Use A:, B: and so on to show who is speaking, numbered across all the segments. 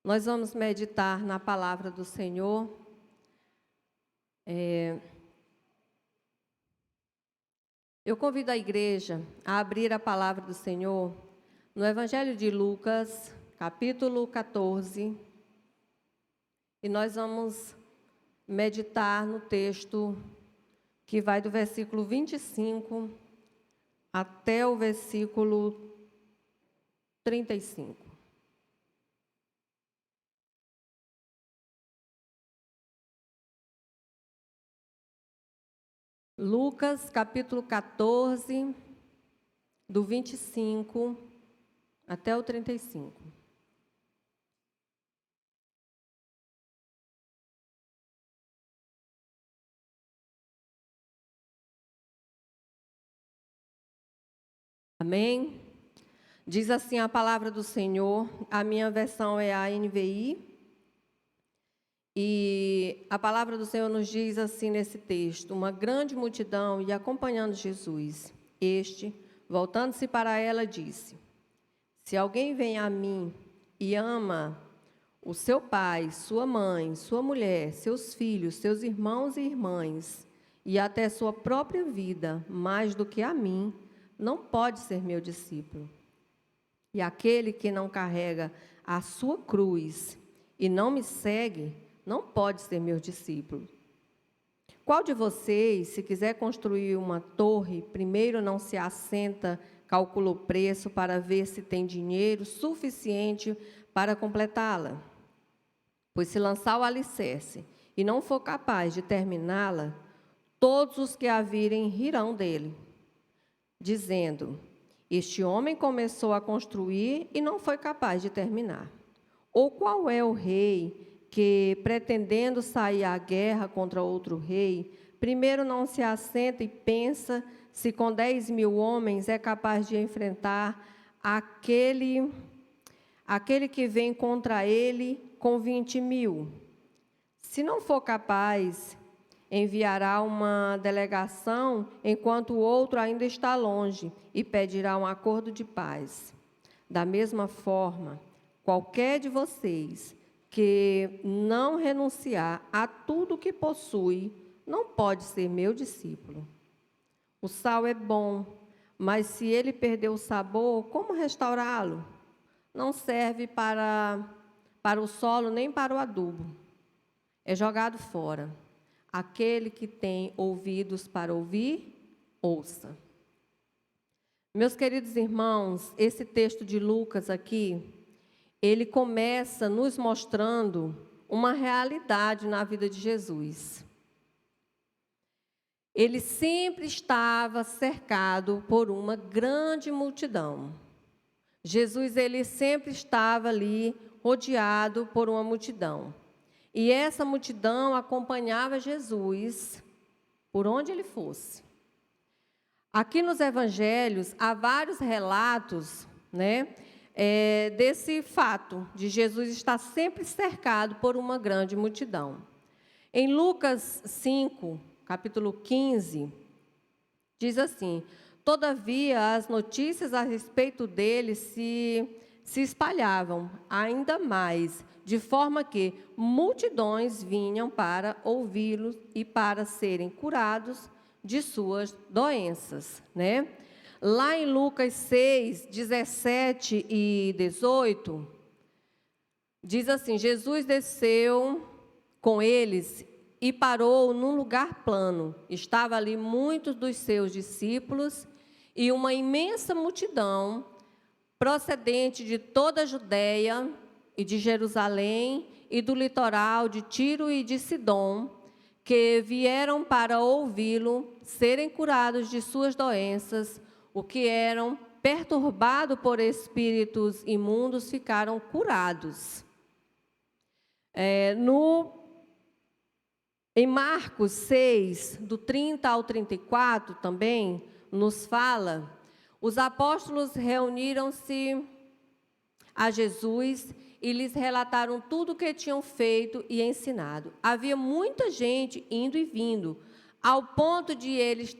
A: Nós vamos meditar na palavra do Senhor. Eu convido a igreja a abrir a palavra do Senhor no Evangelho de Lucas, capítulo 14. E nós vamos meditar no texto que vai do versículo 25 até o versículo 35. Lucas, capítulo 14, do 25 até o 35. Amém? Diz assim a palavra do Senhor, a minha versão é a NVI. E a palavra do Senhor nos diz assim nesse texto: uma grande multidão ia acompanhando Jesus. Este, voltando-se para ela, disse: se alguém vem a mim e ama o seu pai, sua mãe, sua mulher, seus filhos, seus irmãos e irmãs, e até sua própria vida, mais do que a mim, não pode ser meu discípulo. E aquele que não carrega a sua cruz e não me segue, não pode ser meu discípulo. Qual de vocês, se quiser construir uma torre, primeiro não se assenta, calcula o preço para ver se tem dinheiro suficiente para completá-la? Pois se lançar o alicerce e não for capaz de terminá-la, todos os que a virem rirão dele, dizendo: este homem começou a construir e não foi capaz de terminar. Ou qual é o rei que, pretendendo sair à guerra contra outro rei, primeiro não se assenta e pensa se com 10.000 homens é capaz de enfrentar aquele que vem contra ele com 20.000? Se não for capaz, enviará uma delegação enquanto o outro ainda está longe e pedirá um acordo de paz. Da mesma forma, qualquer de vocês que não renunciar a tudo que possui, não pode ser meu discípulo. O sal é bom, mas se ele perder o sabor, como restaurá-lo? Não serve para o solo nem para o adubo. É jogado fora. Aquele que tem ouvidos para ouvir, ouça. Meus queridos irmãos, esse texto de Lucas aqui, ele começa nos mostrando uma realidade na vida de Jesus. Ele sempre estava cercado por uma grande multidão. Jesus, ele sempre estava ali rodeado por uma multidão. E essa multidão acompanhava Jesus por onde ele fosse. Aqui nos evangelhos há vários relatos, desse fato de Jesus estar sempre cercado por uma grande multidão. Em Lucas 5, capítulo 15, diz assim: todavia as notícias a respeito dele se espalhavam ainda mais, de forma que multidões vinham para ouvi-lo e para serem curados de suas doenças, Lá em Lucas 6, 17 e 18, diz assim: Jesus desceu com eles e parou num lugar plano. Estava ali muitos dos seus discípulos e uma imensa multidão procedente de toda a Judéia e de Jerusalém e do litoral de Tiro e de Sidom, que vieram para ouvi-lo, serem curados de suas doenças. O que eram perturbados por espíritos imundos ficaram curados. Em Marcos 6, do 30 ao 34, também nos fala: os apóstolos reuniram-se a Jesus e lhes relataram tudo o que tinham feito e ensinado. Havia muita gente indo e vindo, ao ponto de eles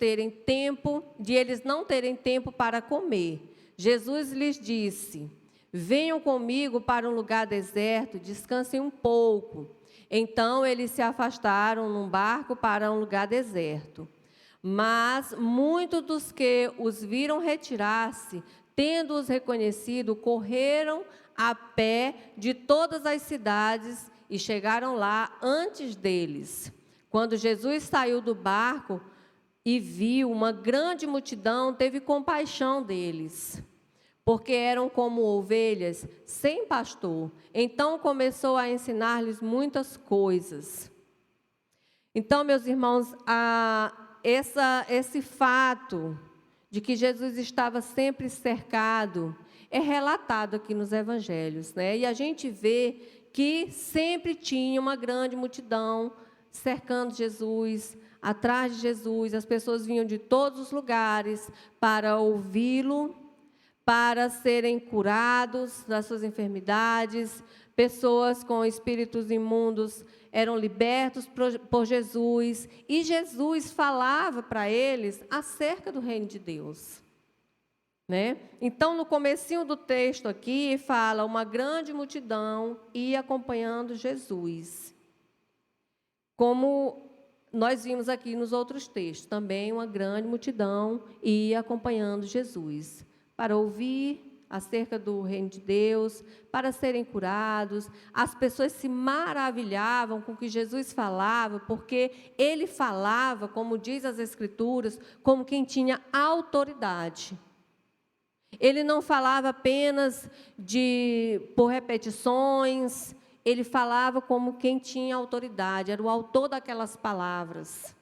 A: não terem tempo para comer. Jesus lhes disse: venham comigo para um lugar deserto, descansem um pouco. Então eles se afastaram num barco para um lugar deserto. Mas muitos dos que os viram retirar-se, tendo-os reconhecido, correram a pé de todas as cidades e chegaram lá antes deles. Quando Jesus saiu do barco e viu uma grande multidão, teve compaixão deles, porque eram como ovelhas sem pastor. Então começou a ensinar-lhes muitas coisas. Então, meus irmãos, esse fato de que Jesus estava sempre cercado é relatado aqui nos evangelhos, né? E a gente vê que sempre tinha uma grande multidão cercando Jesus, atrás de Jesus. As pessoas vinham de todos os lugares para ouvi-lo, para serem curados das suas enfermidades. Pessoas com espíritos imundos eram libertos por Jesus, e Jesus falava para eles acerca do reino de Deus, né? Então, no comecinho do texto aqui, fala uma grande multidão ia acompanhando Jesus. Como nós vimos aqui nos outros textos, também uma grande multidão ia acompanhando Jesus, para ouvir acerca do reino de Deus, para serem curados. As pessoas se maravilhavam com o que Jesus falava, porque ele falava, como diz as Escrituras, como quem tinha autoridade. Ele não falava apenas por repetições, ele falava como quem tinha autoridade, era o autor daquelas palavras.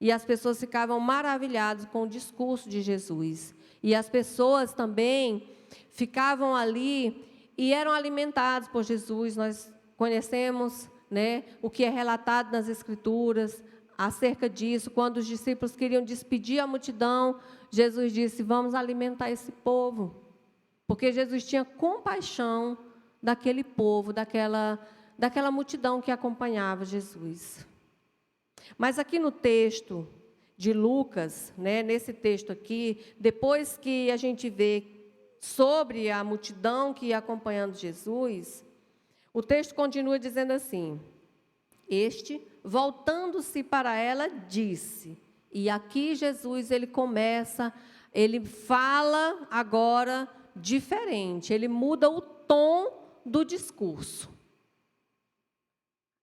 A: E as pessoas ficavam maravilhadas com o discurso de Jesus. E as pessoas também ficavam ali e eram alimentadas por Jesus. Nós conhecemos, né, o que é relatado nas Escrituras acerca disso. Quando os discípulos queriam despedir a multidão, Jesus disse: vamos alimentar esse povo. Porque Jesus tinha compaixão daquele povo, daquela multidão que acompanhava Jesus. Mas aqui no texto de Lucas, né, nesse texto aqui, depois que a gente vê sobre a multidão que ia acompanhando Jesus, o texto continua dizendo assim: este, voltando-se para ela, disse. E aqui Jesus, ele fala agora diferente, ele muda o tom do discurso.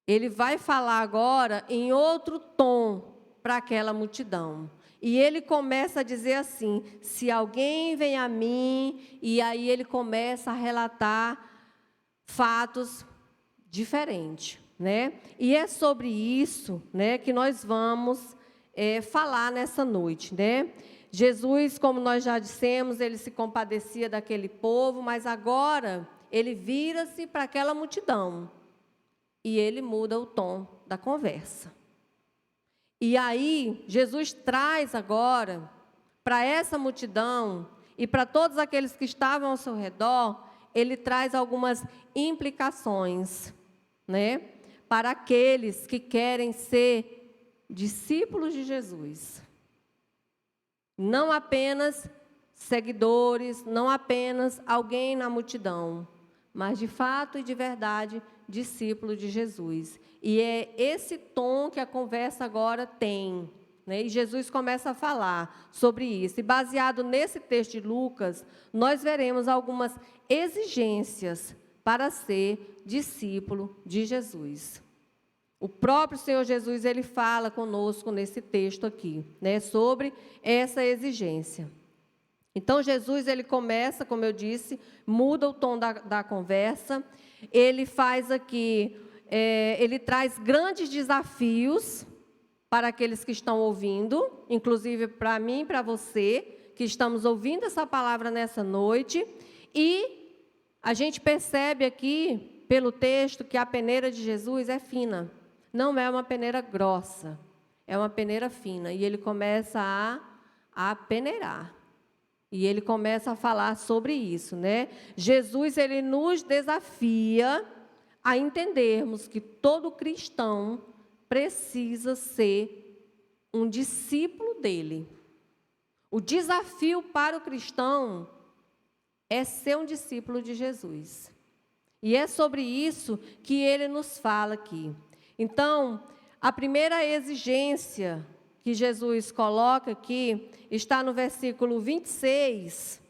A: Ele vai falar agora em outro tom para aquela multidão. E ele começa a dizer assim: se alguém vem a mim, e aí ele começa a relatar fatos diferentes, né? E é sobre isso, né, que nós vamos falar nessa noite, né? Jesus, como nós já dissemos, ele se compadecia daquele povo, mas agora ele vira-se para aquela multidão e ele muda o tom da conversa. E aí, Jesus traz agora para essa multidão e para todos aqueles que estavam ao seu redor, ele traz algumas implicações, né, para aqueles que querem ser discípulos de Jesus. Não apenas seguidores, não apenas alguém na multidão, mas de fato e de verdade, discípulo de Jesus. E é esse tom que a conversa agora tem, né? E Jesus começa a falar sobre isso. E baseado nesse texto de Lucas, nós veremos algumas exigências para ser discípulo de Jesus. O próprio Senhor Jesus, ele fala conosco nesse texto aqui, né, sobre essa exigência. Então, Jesus, ele começa, como eu disse, muda o tom da conversa. Ele faz aqui, ele traz grandes desafios para aqueles que estão ouvindo, inclusive para mim e para você, que estamos ouvindo essa palavra nessa noite. E a gente percebe aqui, pelo texto, que a peneira de Jesus é fina. Não é uma peneira grossa, é uma peneira fina. E ele começa a peneirar. E ele começa a falar sobre isso, né? Jesus, ele nos desafia a entendermos que todo cristão precisa ser um discípulo dele. O desafio para o cristão é ser um discípulo de Jesus. E é sobre isso que ele nos fala aqui. Então, a primeira exigência que Jesus coloca aqui está no versículo 26.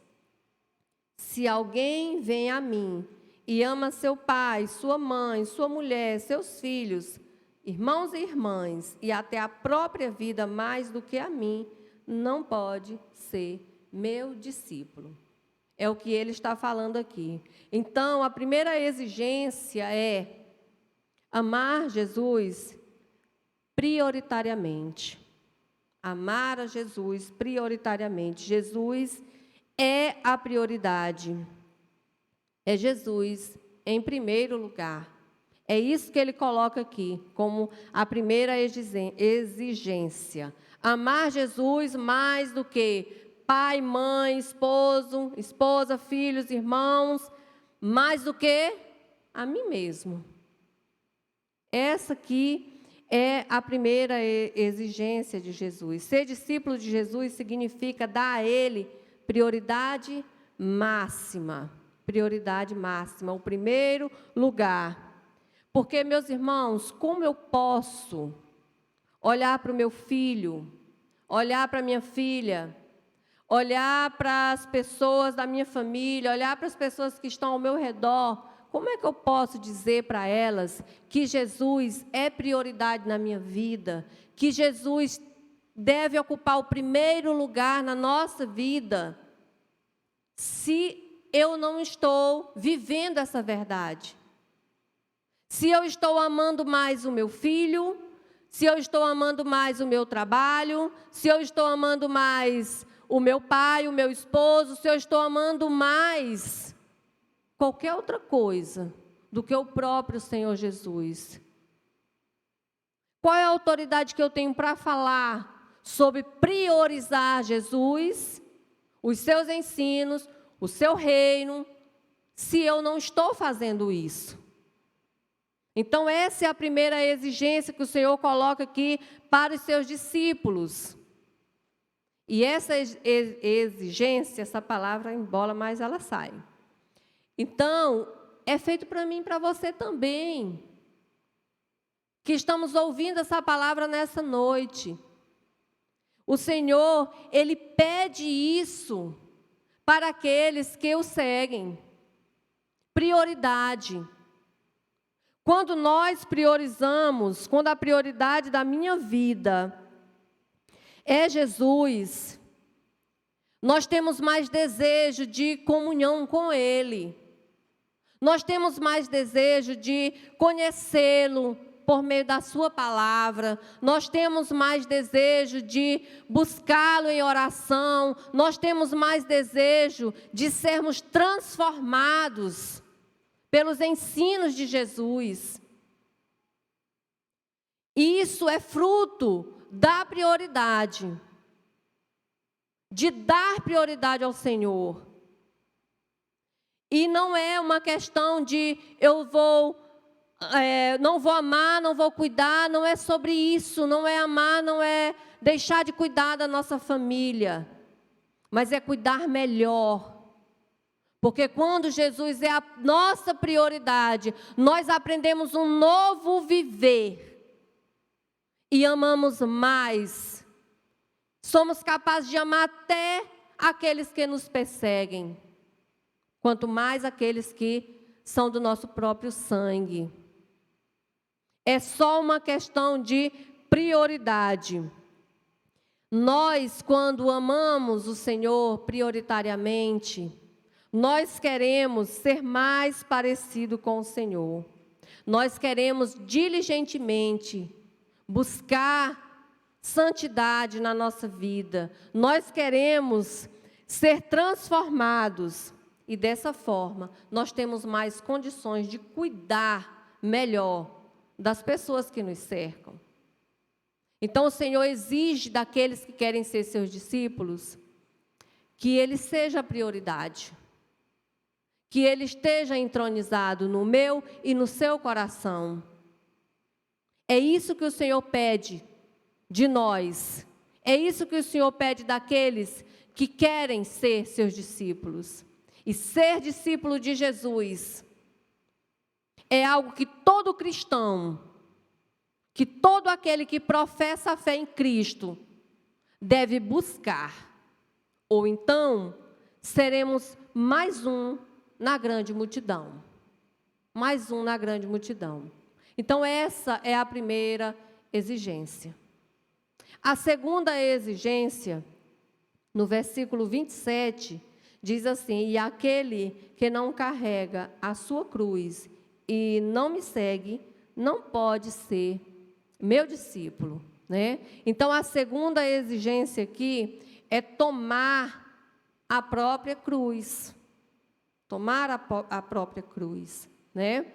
A: Se alguém vem a mim e ama seu pai, sua mãe, sua mulher, seus filhos, irmãos e irmãs, e até a própria vida mais do que a mim, não pode ser meu discípulo. É o que ele está falando aqui. Então, a primeira exigência é amar Jesus prioritariamente. Amar a Jesus prioritariamente. Jesus é a prioridade. É Jesus em primeiro lugar. É isso que ele coloca aqui como a primeira exigência. Amar Jesus mais do que pai, mãe, esposo, esposa, filhos, irmãos, mais do que a mim mesmo. Essa aqui é a primeira exigência de Jesus. Ser discípulo de Jesus significa dar a Ele prioridade máxima. Prioridade máxima, o primeiro lugar. Porque, meus irmãos, como eu posso olhar para o meu filho, olhar para a minha filha, olhar para as pessoas da minha família, olhar para as pessoas que estão ao meu redor, como é que eu posso dizer para elas que Jesus é prioridade na minha vida, que Jesus deve ocupar o primeiro lugar na nossa vida, se eu não estou vivendo essa verdade? Se eu estou amando mais o meu filho, se eu estou amando mais o meu trabalho, se eu estou amando mais o meu pai, o meu esposo, se eu estou amando mais qualquer outra coisa do que o próprio Senhor Jesus. Qual é a autoridade que eu tenho para falar sobre priorizar Jesus, os seus ensinos, o seu reino, se eu não estou fazendo isso? Então, essa é a primeira exigência que o Senhor coloca aqui para os seus discípulos. E essa exigência, essa palavra embola, mas ela sai. Então, é feito para mim e para você também, que estamos ouvindo essa palavra nessa noite. O Senhor, Ele pede isso para aqueles que o seguem. Prioridade. Quando nós priorizamos, quando a prioridade da minha vida é Jesus, nós temos mais desejo de comunhão com Ele. Nós temos mais desejo de conhecê-lo por meio da sua palavra. Nós temos mais desejo de buscá-lo em oração. Nós temos mais desejo de sermos transformados pelos ensinos de Jesus. Isso é fruto da prioridade, de dar prioridade ao Senhor. E não é uma questão de não vou amar, não vou cuidar, não é sobre isso, não é amar, não é deixar de cuidar da nossa família, mas é cuidar melhor. Porque quando Jesus é a nossa prioridade, nós aprendemos um novo viver e amamos mais. Somos capazes de amar até aqueles que nos perseguem, quanto mais aqueles que são do nosso próprio sangue. É só uma questão de prioridade. Nós, quando amamos o Senhor prioritariamente, nós queremos ser mais parecido com o Senhor. Nós queremos diligentemente buscar santidade na nossa vida. Nós queremos ser transformados. E dessa forma, nós temos mais condições de cuidar melhor das pessoas que nos cercam. Então, o Senhor exige daqueles que querem ser seus discípulos que Ele seja a prioridade. Que Ele esteja entronizado no meu e no seu coração. É isso que o Senhor pede de nós. É isso que o Senhor pede daqueles que querem ser seus discípulos. E ser discípulo de Jesus é algo que todo cristão, que todo aquele que professa a fé em Cristo deve buscar. Ou então, seremos mais um na grande multidão. Mais um na grande multidão. Então, essa é a primeira exigência. A segunda exigência, no versículo 27, diz assim: e aquele que não carrega a sua cruz e não me segue, não pode ser meu discípulo, né? Então, a segunda exigência aqui é tomar a própria cruz. Tomar a própria cruz, né?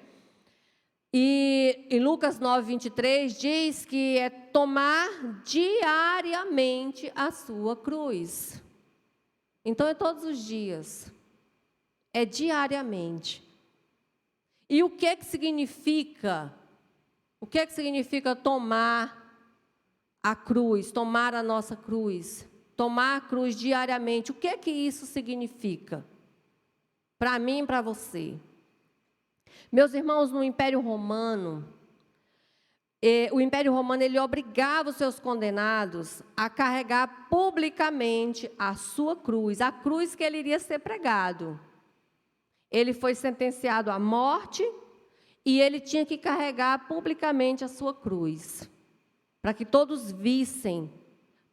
A: E em Lucas 9, 23, diz que é tomar diariamente a sua cruz. Então, é todos os dias. É diariamente. E o que significa? O que significa tomar a cruz, tomar a nossa cruz? Tomar a cruz diariamente. O que isso significa? Para mim e para você. Meus irmãos, no Império Romano, o Império Romano ele obrigava os seus condenados a carregar publicamente a sua cruz, a cruz que ele iria ser pregado. Ele foi sentenciado à morte e ele tinha que carregar publicamente a sua cruz, para que todos vissem,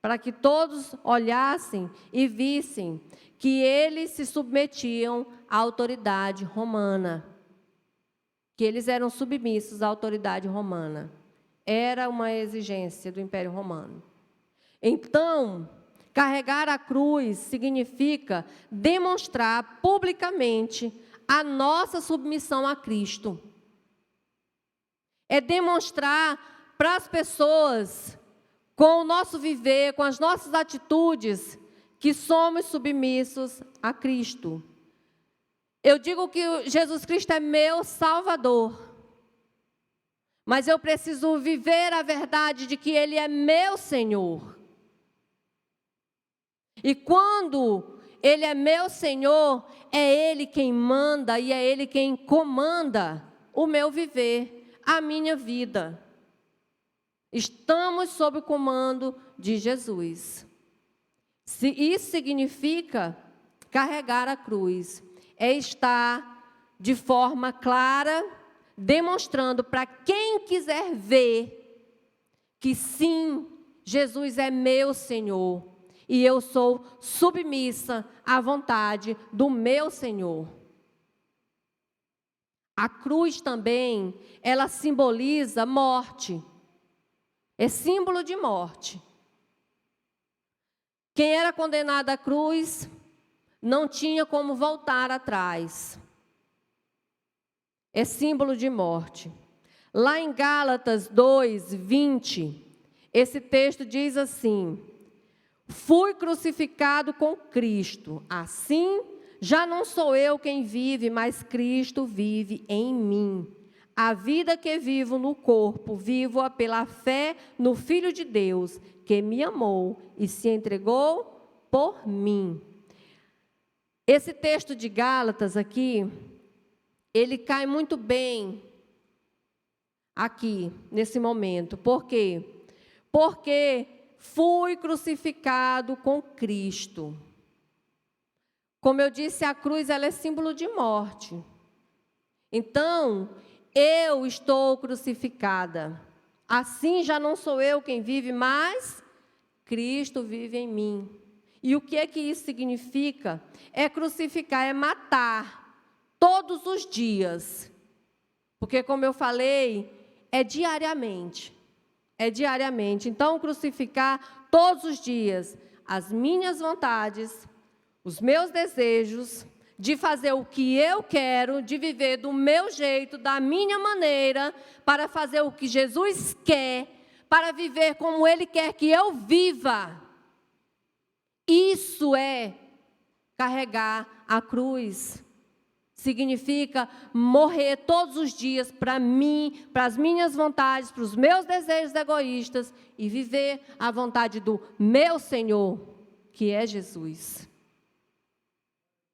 A: para que todos olhassem e vissem que eles se submetiam à autoridade romana, que eles eram submissos à autoridade romana. Era uma exigência do Império Romano. Então, carregar a cruz significa demonstrar publicamente a nossa submissão a Cristo. É demonstrar para as pessoas, com o nosso viver, com as nossas atitudes, que somos submissos a Cristo. Eu digo que Jesus Cristo é meu Salvador, mas eu preciso viver a verdade de que Ele é meu Senhor. E quando Ele é meu Senhor, é Ele quem manda e é Ele quem comanda o meu viver, a minha vida. Estamos sob o comando de Jesus. Isso significa carregar a cruz. É estar de forma clara, demonstrando para quem quiser ver que sim, Jesus é meu Senhor e eu sou submissa à vontade do meu Senhor. A cruz também, ela simboliza morte. É símbolo de morte. Quem era condenado à cruz não tinha como voltar atrás. É símbolo de morte. Lá em Gálatas 2, 20, esse texto diz assim: fui crucificado com Cristo, assim já não sou eu quem vive, mas Cristo vive em mim. A vida que vivo no corpo, vivo-a pela fé no Filho de Deus, que me amou e se entregou por mim. Esse texto de Gálatas aqui, ele cai muito bem aqui, nesse momento. Por quê? Porque fui crucificado com Cristo. Como eu disse, a cruz ela é símbolo de morte. Então, eu estou crucificada. Assim já não sou eu quem vive, mas Cristo vive em mim. E o que é que isso significa? É crucificar, é matar todos os dias. Porque, como eu falei, é diariamente. É diariamente. Então, crucificar todos os dias as minhas vontades, os meus desejos, de fazer o que eu quero, de viver do meu jeito, da minha maneira, para fazer o que Jesus quer, para viver como Ele quer que eu viva. Isso é carregar a cruz. Significa morrer todos os dias para mim, para as minhas vontades, para os meus desejos egoístas e viver a vontade do meu Senhor, que é Jesus.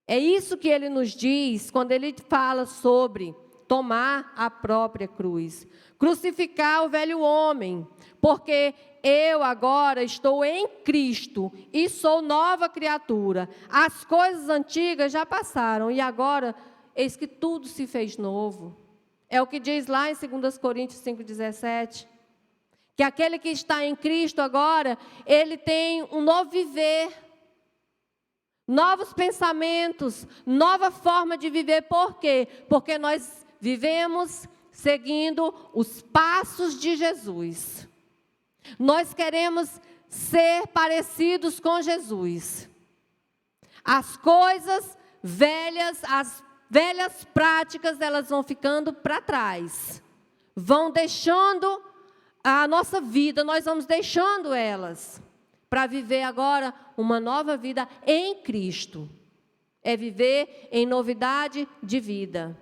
A: É isso que ele nos diz quando ele fala sobre tomar a própria cruz. Crucificar o velho homem, porque eu agora estou em Cristo e sou nova criatura. As coisas antigas já passaram e agora, eis que tudo se fez novo. É o que diz lá em 2 Coríntios 5,17. Que aquele que está em Cristo agora, ele tem um novo viver, novos pensamentos, nova forma de viver. Por quê? Porque nós vivemos seguindo os passos de Jesus. Nós queremos ser parecidos com Jesus. As coisas velhas, as velhas práticas, elas vão ficando para trás. Vão deixando a nossa vida, nós vamos deixando elas para viver agora uma nova vida em Cristo. É viver em novidade de vida.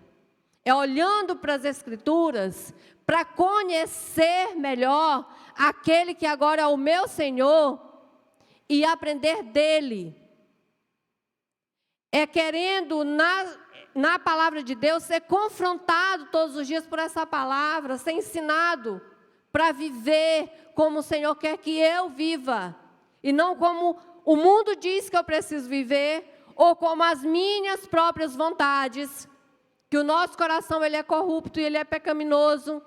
A: É olhando para as Escrituras para conhecer melhor aquele que agora é o meu Senhor e aprender dele. É querendo na palavra de Deus ser confrontado todos os dias por essa palavra, ser ensinado para viver como o Senhor quer que eu viva, e não como o mundo diz que eu preciso viver, ou como as minhas próprias vontades, que o nosso coração ele é corrupto e ele é pecaminoso.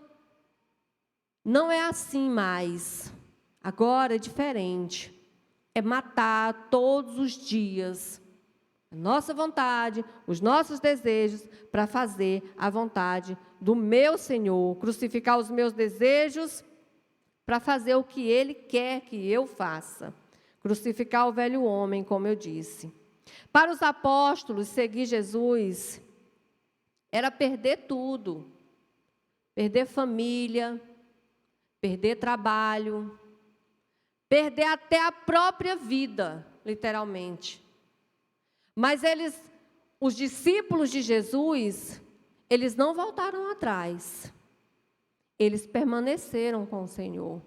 A: Não é assim mais. Agora é diferente. É matar todos os dias a nossa vontade, os nossos desejos, para fazer a vontade do meu Senhor, crucificar os meus desejos para fazer o que Ele quer que eu faça. Crucificar o velho homem, como eu disse. Para os apóstolos, seguir Jesus era perder tudo. Perder família, perder trabalho, perder até a própria vida, literalmente. Mas os discípulos de Jesus, eles não voltaram atrás. Eles permaneceram com o Senhor.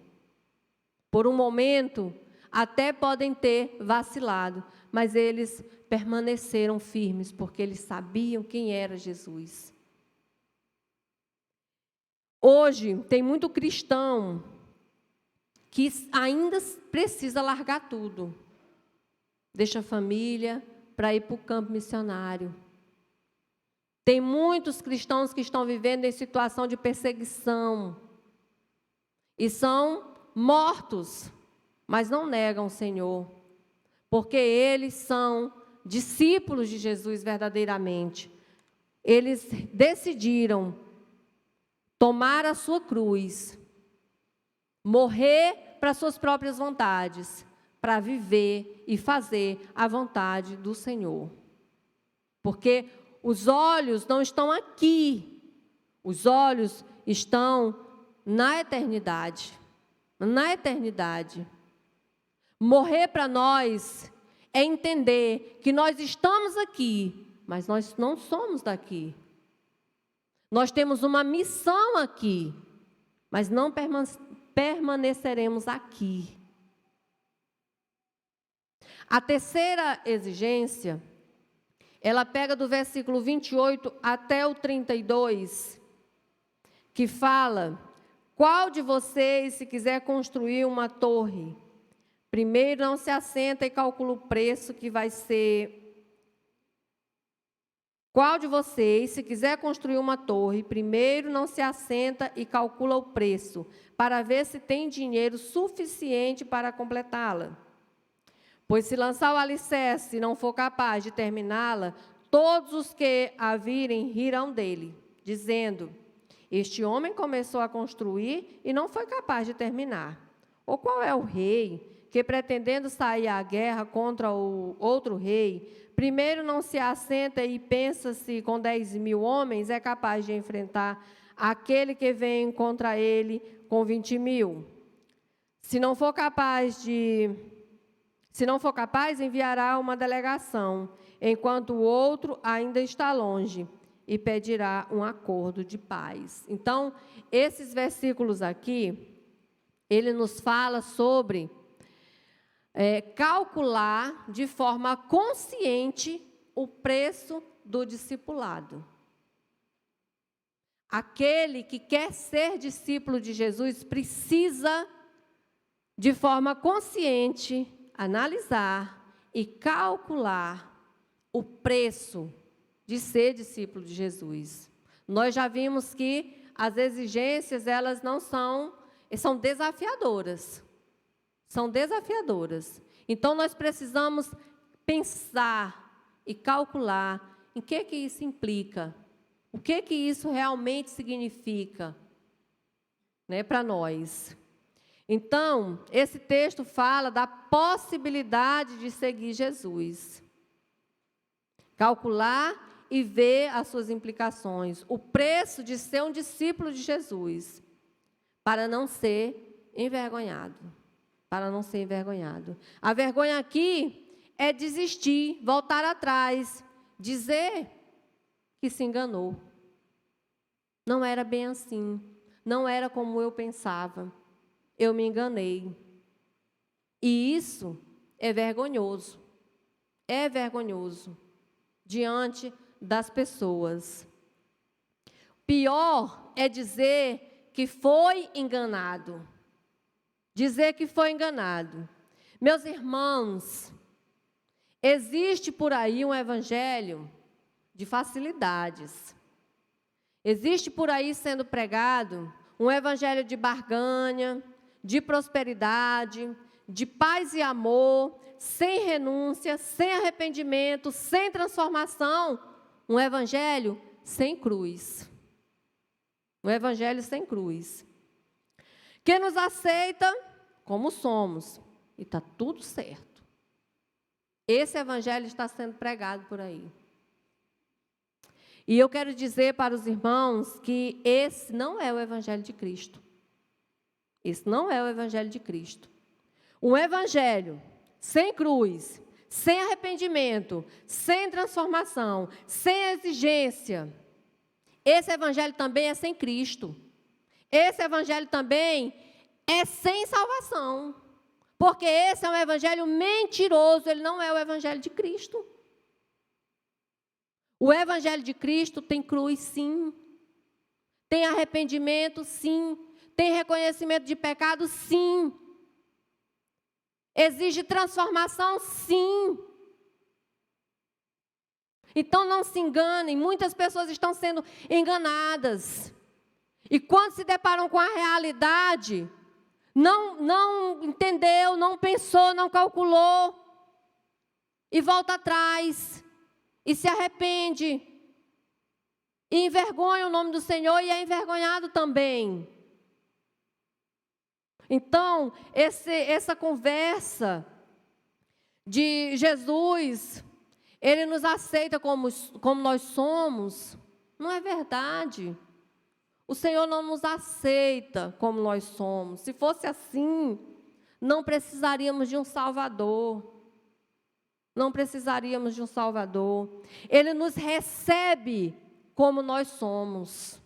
A: Por um momento, até podem ter vacilado, mas eles permaneceram firmes, porque eles sabiam quem era Jesus. Hoje, tem muito cristão que ainda precisa largar tudo. Deixa a família para ir para o campo missionário. Tem muitos cristãos que estão vivendo em situação de perseguição e são mortos, mas não negam o Senhor, porque eles são discípulos de Jesus verdadeiramente. Eles decidiram tomar a sua cruz, morrer para suas próprias vontades, para viver e fazer a vontade do Senhor. Porque os olhos não estão aqui, os olhos estão na eternidade. Na eternidade. Morrer para nós é entender que nós estamos aqui, mas nós não somos daqui. Nós temos uma missão aqui, mas não permaneceremos aqui. A terceira exigência, ela pega do versículo 28 até o 32, que fala: qual de vocês, se quiser construir uma torre, primeiro não se assenta e calcula o preço que vai ser. Qual de vocês, se quiser construir uma torre, primeiro não se assenta e calcula o preço, para ver se tem dinheiro suficiente para completá-la? Pois se lançar o alicerce e não for capaz de terminá-la, todos os que a virem rirão dele, dizendo: este homem começou a construir e não foi capaz de terminar. Ou qual é o rei que, pretendendo sair à guerra contra o outro rei, primeiro não se assenta e pensa se com 10.000 homens é capaz de enfrentar aquele que vem contra ele com 20.000? Se não for capaz, enviará uma delegação, enquanto o outro ainda está longe, e pedirá um acordo de paz. Então, esses versículos aqui, ele nos fala sobre calcular de forma consciente o preço do discipulado. Aquele que quer ser discípulo de Jesus precisa, de forma consciente, analisar e calcular o preço de ser discípulo de Jesus. Nós já vimos que as exigências, elas não são desafiadoras. São desafiadoras. Então, nós precisamos pensar e calcular em que isso implica. O que isso realmente significa, né, para nós. Então, esse texto fala da possibilidade de seguir Jesus. Calcular e ver as suas implicações. O preço de ser um discípulo de Jesus, para não ser envergonhado. Para não ser envergonhado. A vergonha aqui é desistir, voltar atrás, dizer que se enganou. Não era bem assim. Não era como eu pensava. Eu me enganei. E isso é vergonhoso. É vergonhoso diante das pessoas. Pior é dizer que foi enganado. Dizer que foi enganado. Meus irmãos, existe por aí um evangelho de facilidades. Existe por aí sendo pregado um evangelho de barganha, de prosperidade, de paz e amor, sem renúncia, sem arrependimento, sem transformação. Um evangelho sem cruz. Um evangelho sem cruz. Que nos aceita como somos. E está tudo certo. Esse evangelho está sendo pregado por aí. E eu quero dizer para os irmãos que esse não é o evangelho de Cristo. Esse não é o evangelho de Cristo. Um evangelho sem cruz, sem arrependimento, sem transformação, sem exigência. Esse evangelho também é sem Cristo. Esse evangelho também é sem salvação. Porque esse é um evangelho mentiroso, ele não é o evangelho de Cristo. O evangelho de Cristo tem cruz, sim. Tem arrependimento, sim. Tem reconhecimento de pecado, sim. Exige transformação, sim. Então não se enganem, muitas pessoas estão sendo enganadas. E quando se deparam com a realidade, não entendeu, não pensou, não calculou. E volta atrás. E se arrepende. E envergonha o nome do Senhor e é envergonhado também. Então, essa conversa de Jesus, Ele nos aceita como nós somos, não é verdade. O Senhor não nos aceita como nós somos. Se fosse assim, não precisaríamos de um Salvador. Não precisaríamos de um Salvador. Ele nos recebe como nós somos.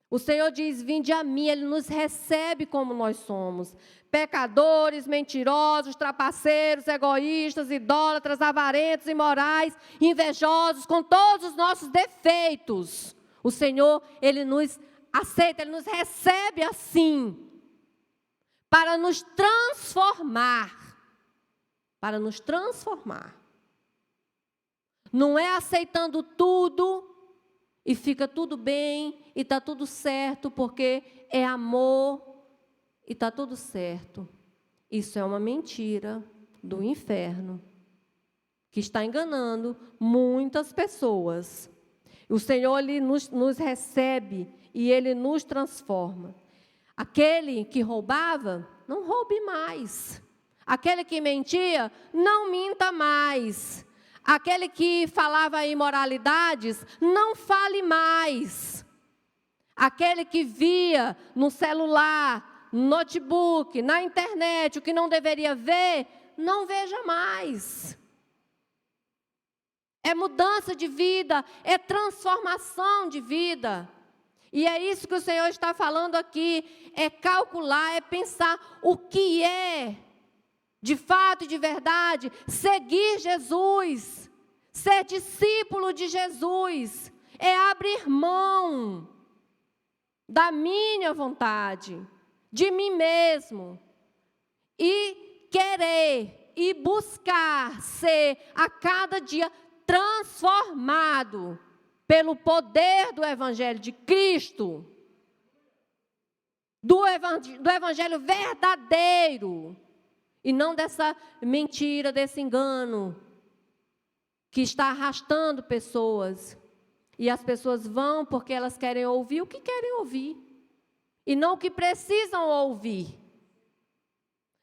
A: O Senhor diz, vinde a mim, Ele nos recebe como nós somos. Pecadores, mentirosos, trapaceiros, egoístas, idólatras, avarentos, imorais, invejosos, com todos os nossos defeitos. O Senhor, Ele nos aceita, Ele nos recebe assim, para nos transformar. Para nos transformar. Não é aceitando tudo e fica tudo bem e está tudo certo, porque é amor e está tudo certo. Isso é uma mentira do inferno, que está enganando muitas pessoas. O Senhor, Ele nos recebe e Ele nos transforma. Aquele que roubava, não roube mais. Aquele que mentia, não minta mais. Aquele que falava imoralidades, não fale mais. Aquele que via no celular, no notebook, na internet, o que não deveria ver, não veja mais. É mudança de vida, é transformação de vida. E é isso que o Senhor está falando aqui, é calcular, é pensar o que é, de fato e de verdade, seguir Jesus. Ser discípulo de Jesus é abrir mão da minha vontade, de mim mesmo, e querer e buscar ser a cada dia transformado pelo poder do Evangelho de Cristo, do Evangelho verdadeiro, e não dessa mentira, desse engano, que está arrastando pessoas. E as pessoas vão porque elas querem ouvir o que querem ouvir, e não o que precisam ouvir.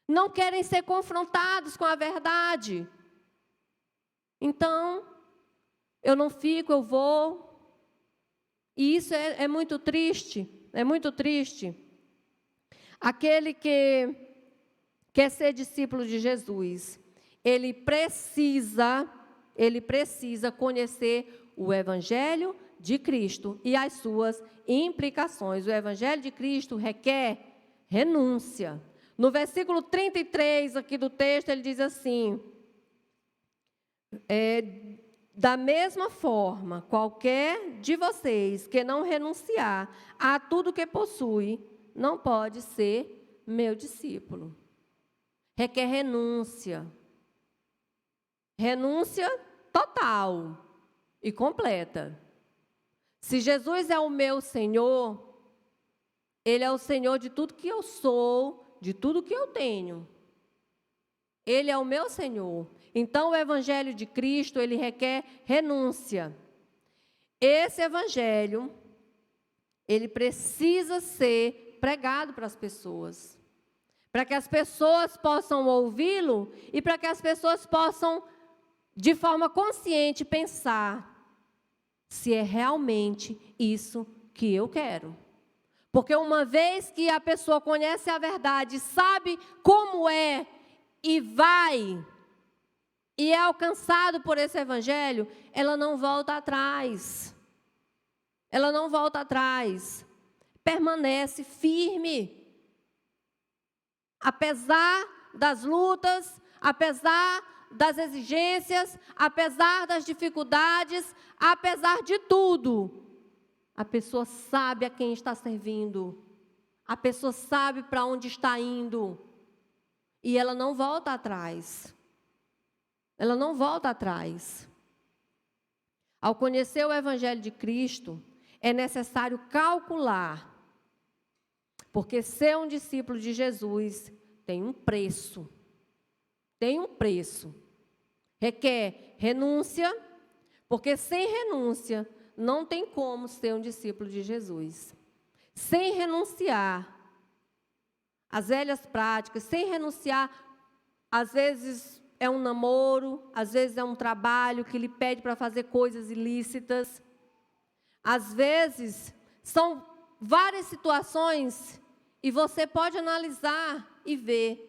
A: Não querem ser confrontados com a verdade. Então, eu não fico, eu vou. E isso é muito triste, é muito triste. Aquele que quer ser discípulo de Jesus, ele precisa conhecer o Evangelho de Cristo e as suas implicações. O Evangelho de Cristo requer renúncia. No versículo 33 aqui do texto, ele diz assim: da mesma forma, qualquer de vocês que não renunciar a tudo que possui, não pode ser meu discípulo. Requer renúncia. Renúncia total e completa. Se Jesus é o meu Senhor, Ele é o Senhor de tudo que eu sou, de tudo que eu tenho. Ele é o meu Senhor. Então, o Evangelho de Cristo, ele requer renúncia. Esse Evangelho, ele precisa ser pregado para as pessoas, para que as pessoas possam ouvi-lo e para que as pessoas possam, de forma consciente, pensar se é realmente isso que eu quero. Porque uma vez que a pessoa conhece a verdade, sabe como é e vai e é alcançado por esse Evangelho, ela não volta atrás. Ela não volta atrás. Permanece firme. Apesar das lutas, apesar das exigências, apesar das dificuldades, apesar de tudo, a pessoa sabe a quem está servindo. A pessoa sabe para onde está indo. E ela não volta atrás. Ela não volta atrás. Ao conhecer o Evangelho de Cristo, é necessário calcular. Porque ser um discípulo de Jesus tem um preço. Tem um preço. Requer renúncia, porque sem renúncia não tem como ser um discípulo de Jesus. Sem renunciar às velhas práticas, sem renunciar, às vezes é um namoro, às vezes é um trabalho que lhe pede para fazer coisas ilícitas. Às vezes são várias situações e você pode analisar e ver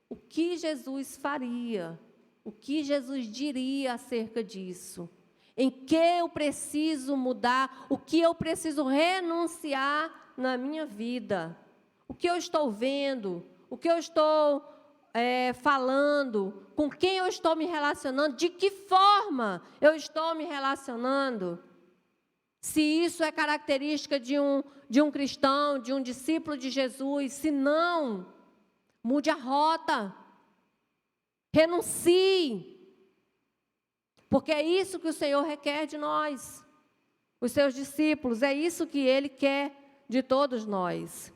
A: o que Jesus faria, o que Jesus diria acerca disso. Em que eu preciso mudar, o que eu preciso renunciar na minha vida. O que eu estou vendo, o que eu estou falando, com quem eu estou me relacionando, de que forma eu estou me relacionando. Se isso é característica de um cristão, de um discípulo de Jesus, se não, mude a rota. Renuncie. Porque é isso que o Senhor requer de nós, os seus discípulos, é isso que Ele quer de todos nós.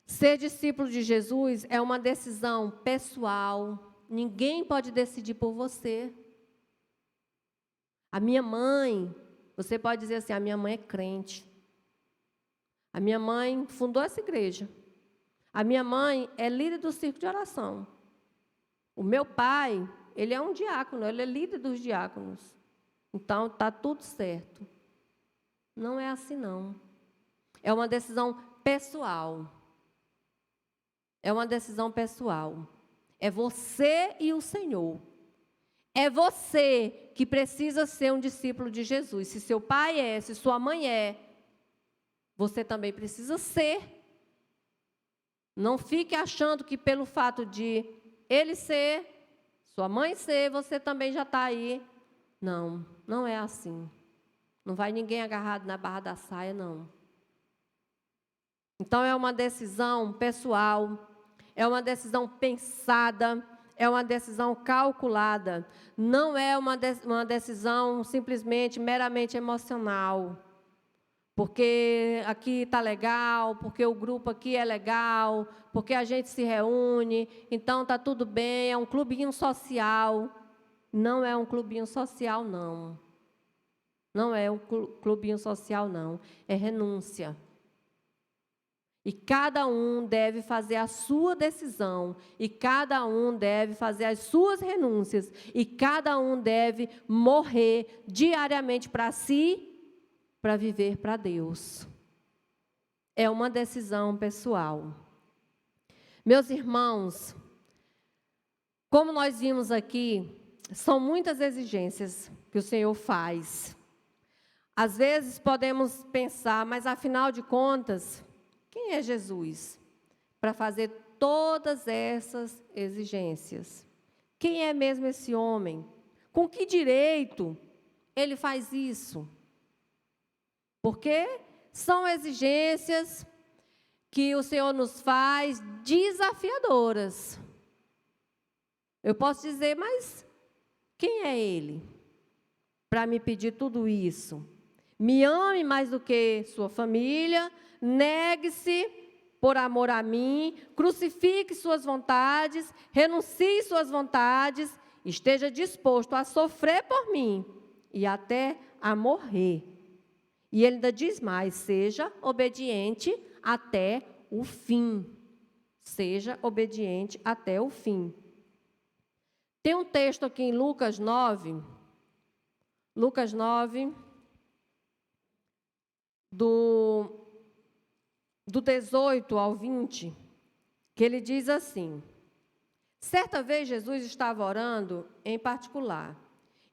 A: Ser discípulo de Jesus é uma decisão pessoal, ninguém pode decidir por você. A minha mãe, você pode dizer assim, a minha mãe é crente. A minha mãe fundou essa igreja. A minha mãe é líder do circo de oração. O meu pai, ele é um diácono, ele é líder dos diáconos. Então, está tudo certo. Não é assim, não. É uma decisão pessoal. É uma decisão pessoal. É você e o Senhor. É você que precisa ser um discípulo de Jesus. Se seu pai é, se sua mãe é, você também precisa ser. Não fique achando que pelo fato de ele ser, Sua mãe ser, você também já está aí. Não, não é assim. Não vai ninguém agarrado na barra da saia, não. Então, é uma decisão pessoal, é uma decisão pensada, é uma decisão calculada. Não é uma decisão simplesmente, meramente emocional. Porque aqui está legal, porque o grupo aqui é legal, porque a gente se reúne, então está tudo bem, é um clubinho social. Não é um clubinho social, não. Não é um clubinho social, não. É renúncia. E cada um deve fazer a sua decisão, e cada um deve fazer as suas renúncias, e cada um deve morrer diariamente para si, para viver para Deus. É uma decisão pessoal. Meus irmãos, como nós vimos aqui, são muitas exigências que o Senhor faz. Às vezes podemos pensar, mas afinal de contas, quem é Jesus para fazer todas essas exigências? Quem é mesmo esse homem? Com que direito ele faz isso? Porque são exigências que o Senhor nos faz desafiadoras. Eu posso dizer, mas quem é Ele para me pedir tudo isso? Me ame mais do que sua família, negue-se por amor a mim, crucifique suas vontades, renuncie suas vontades, esteja disposto a sofrer por mim e até a morrer. E ele ainda diz mais, seja obediente até o fim. Seja obediente até o fim. Tem um texto aqui em Lucas 9, do 18 ao 20, que ele diz assim: certa vez Jesus estava orando em particular,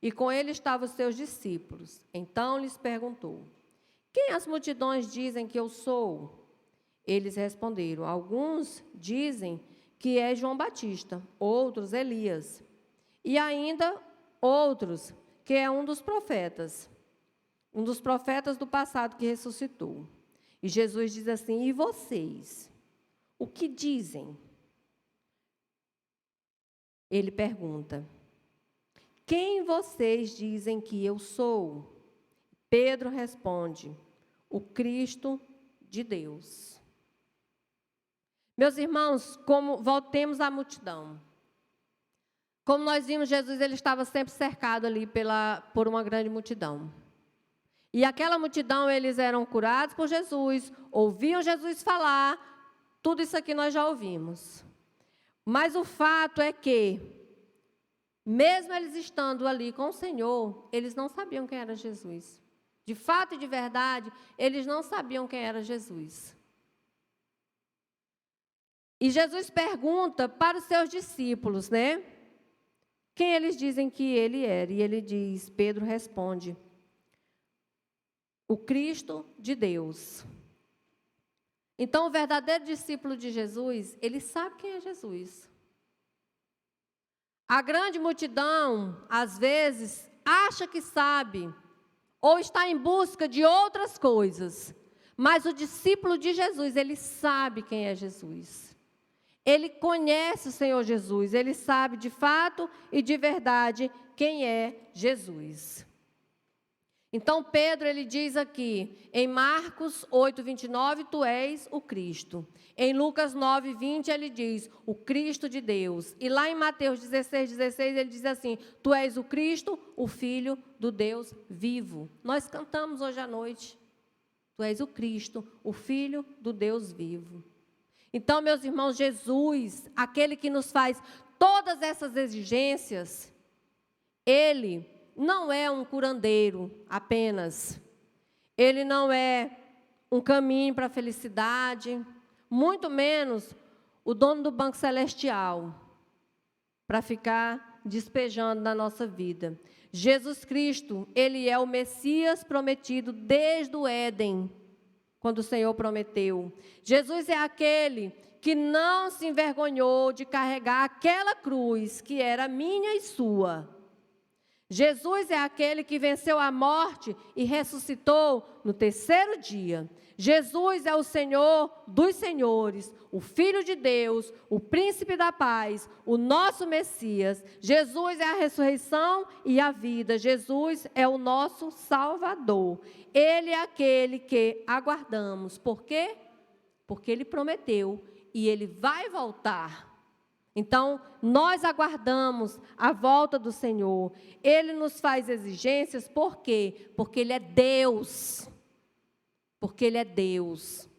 A: e com ele estavam os seus discípulos. Então lhes perguntou: quem as multidões dizem que eu sou? Eles responderam: alguns dizem que é João Batista, outros Elias, e ainda outros que é um dos profetas do passado que ressuscitou. E Jesus diz assim: e vocês? O que dizem? Ele pergunta: quem vocês dizem que eu sou? Pedro responde: o Cristo de Deus. Meus irmãos, voltemos à multidão. Como nós vimos, Jesus ele estava sempre cercado ali por uma grande multidão. E aquela multidão, eles eram curados por Jesus, ouviam Jesus falar, tudo isso aqui nós já ouvimos. Mas o fato é que, mesmo eles estando ali com o Senhor, eles não sabiam quem era Jesus. De fato e de verdade, eles não sabiam quem era Jesus. E Jesus pergunta para os seus discípulos, né? Quem eles dizem que ele era? E ele diz, Pedro responde: o Cristo de Deus. Então, o verdadeiro discípulo de Jesus, ele sabe quem é Jesus. A grande multidão, às vezes, acha que sabe, ou está em busca de outras coisas. Mas o discípulo de Jesus, ele sabe quem é Jesus. Ele conhece o Senhor Jesus, ele sabe de fato e de verdade quem é Jesus. Então, Pedro, ele diz aqui, em Marcos 8:29, tu és o Cristo. Em Lucas 9:20, ele diz, o Cristo de Deus. E lá em Mateus 16:16, ele diz assim, tu és o Cristo, o Filho do Deus vivo. Nós cantamos hoje à noite, tu és o Cristo, o Filho do Deus vivo. Então, meus irmãos, Jesus, aquele que nos faz todas essas exigências, ele não é um curandeiro apenas. Ele não é um caminho para a felicidade, muito menos o dono do banco celestial, para ficar despejando na nossa vida. Jesus Cristo, ele é o Messias prometido desde o Éden, quando o Senhor prometeu. Jesus é aquele que não se envergonhou de carregar aquela cruz que era minha e sua. Jesus é aquele que venceu a morte e ressuscitou no terceiro dia. Jesus é o Senhor dos senhores, o Filho de Deus, o Príncipe da paz, o nosso Messias. Jesus é a ressurreição e a vida. Jesus é o nosso Salvador. Ele é aquele que aguardamos. Por quê? Porque Ele prometeu e Ele vai voltar. Então, nós aguardamos a volta do Senhor. Ele nos faz exigências, por quê? Porque Ele é Deus. Porque Ele é Deus.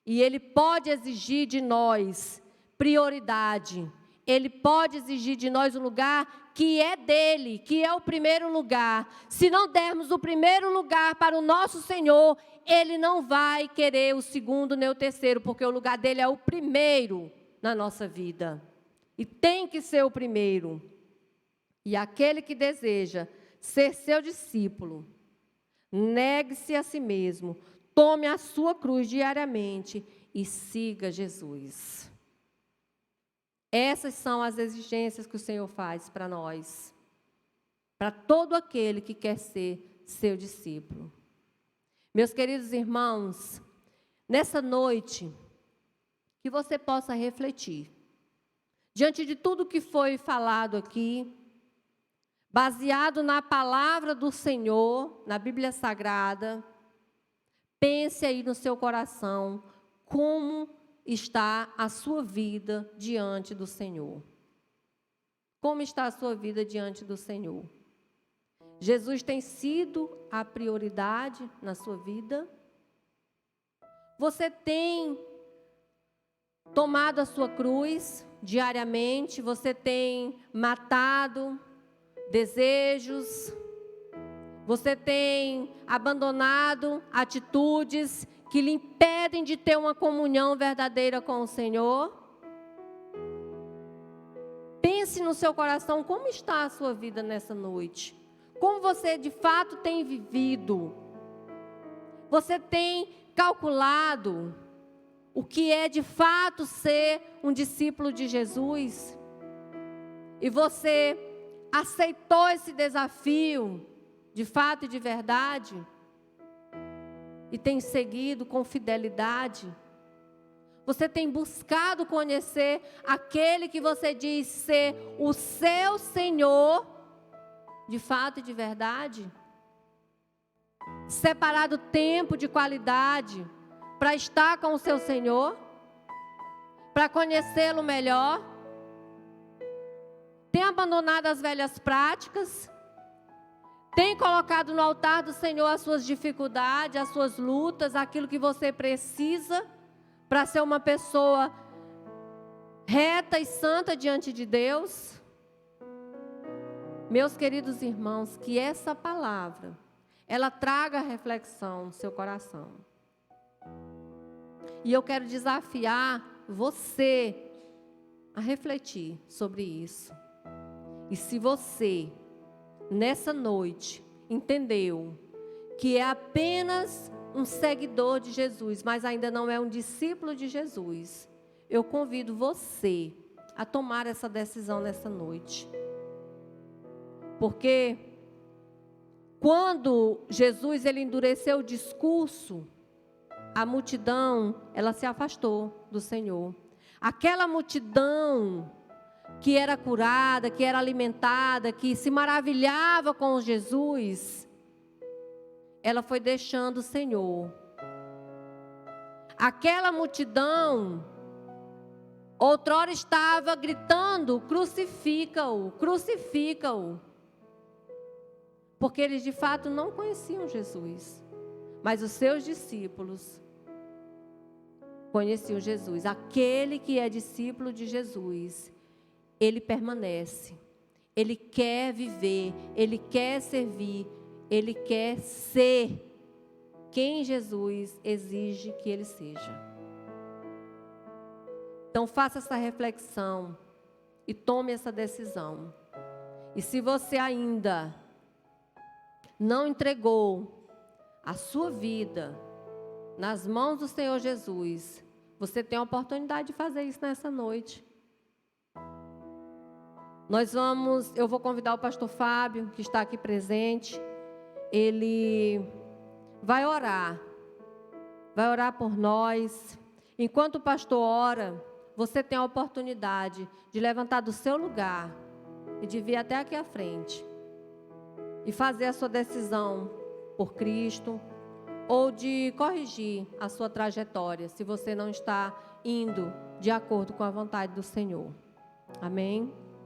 A: E Ele pode exigir de nós prioridade. Ele pode exigir de nós um lugar que é dele, que é o primeiro lugar. Se não dermos o primeiro lugar para o nosso Senhor, Ele não vai querer o segundo nem o terceiro, porque o lugar dele é o primeiro na nossa vida. E tem que ser o primeiro. E aquele que deseja ser seu discípulo, negue-se a si mesmo, tome a sua cruz diariamente e siga Jesus. Essas são as exigências que o Senhor faz para nós, para todo aquele que quer ser seu discípulo. Meus queridos irmãos, nessa noite, que você possa refletir, diante de tudo que foi falado aqui, baseado na palavra do Senhor, na Bíblia Sagrada, pense aí no seu coração, como está a sua vida diante do Senhor. Como está a sua vida diante do Senhor? Jesus tem sido a prioridade na sua vida? Você tem tomado a sua cruz diariamente? Você tem matado desejos? Você tem abandonado atitudes que lhe impedem de ter uma comunhão verdadeira com o Senhor? Pense no seu coração, como está a sua vida nessa noite? Como você de fato tem vivido? Você tem calculado o que é de fato ser um discípulo de Jesus? E você aceitou esse desafio de fato e de verdade? E tem seguido com fidelidade? Você tem buscado conhecer aquele que você diz ser o seu Senhor, de fato e de verdade? Separado tempo de qualidade para estar com o seu Senhor? Para conhecê-lo melhor? Tem abandonado as velhas práticas? Tem colocado no altar do Senhor as suas dificuldades, as suas lutas, aquilo que você precisa para ser uma pessoa reta e santa diante de Deus? Meus queridos irmãos, que essa palavra, ela traga reflexão no seu coração. E eu quero desafiar você a refletir sobre isso. E se você, nessa noite, entendeu que é apenas um seguidor de Jesus, mas ainda não é um discípulo de Jesus, eu convido você a tomar essa decisão nessa noite. Porque quando Jesus ele endureceu o discurso, a multidão, ela se afastou do Senhor. Aquela multidão que era curada, que era alimentada, que se maravilhava com Jesus, ela foi deixando o Senhor. Aquela multidão, outrora estava gritando: crucifica-o, crucifica-o. Porque eles de fato não conheciam Jesus, mas os seus discípulos conheciam Jesus. Aquele que é discípulo de Jesus, ele permanece, ele quer viver, ele quer servir, ele quer ser quem Jesus exige que ele seja. Então faça essa reflexão e tome essa decisão. E se você ainda não entregou a sua vida nas mãos do Senhor Jesus, Você tem a oportunidade de fazer isso nessa noite. Eu vou convidar o pastor Fábio, que está aqui presente. Ele vai orar por nós. Enquanto o pastor ora, você tem a oportunidade de levantar do seu lugar e de vir até aqui à frente e fazer a sua decisão por Cristo, ou de corrigir a sua trajetória, se você não está indo de acordo com a vontade do Senhor. Amém?